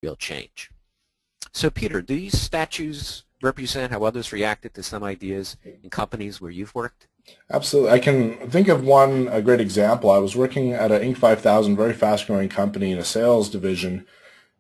real change. So Peter, do these statues represent how others reacted to some ideas in companies where you've worked? Absolutely. I can think of a great example. I was working at an Inc. 5000, very fast-growing company in a sales division,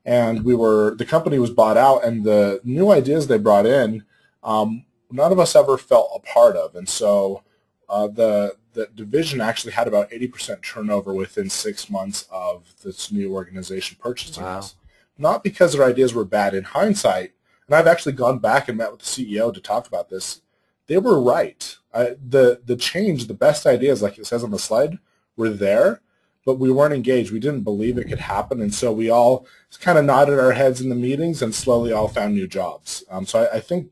and the company was bought out, and the new ideas they brought in, none of us ever felt a part of. And so the division actually had about 80% turnover within 6 months of this new organization purchasing Wow. us. Not because their ideas were bad. In hindsight, and I've actually gone back and met with the CEO to talk about this, they were right. The change, the best ideas, like it says on the slide, were there, but we weren't engaged. We didn't believe it could happen, and so we all kind of nodded our heads in the meetings and slowly all found new jobs. So I think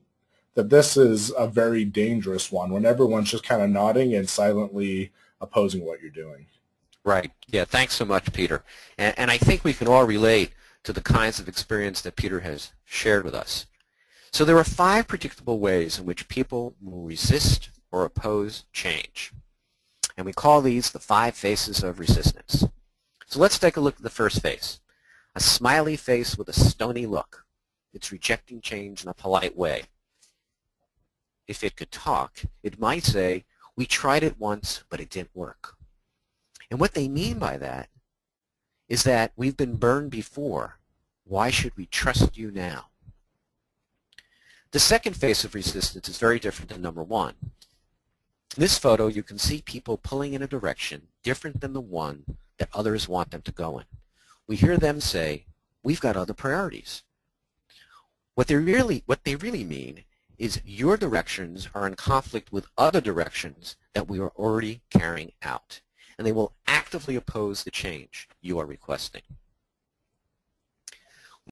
that this is a very dangerous one when everyone's just kind of nodding and silently opposing what you're doing. Right. Yeah, thanks so much, Peter. And I think we can all relate to the kinds of experience that Peter has shared with us. So there are 5 predictable ways in which people will resist or oppose change. And we call these the 5 faces of resistance. So let's take a look at the first face. A smiley face with a stony look. It's rejecting change in a polite way. If it could talk, it might say, "We tried it once, but it didn't work." And what they mean by that is that we've been burned before. Why should we trust you now? The second face of resistance is very different than number 1. In this photo, you can see people pulling in a direction different than the one that others want them to go in. We hear them say, "We've got other priorities." What they really mean is your directions are in conflict with other directions that we are already carrying out, and they will actively oppose the change you are requesting.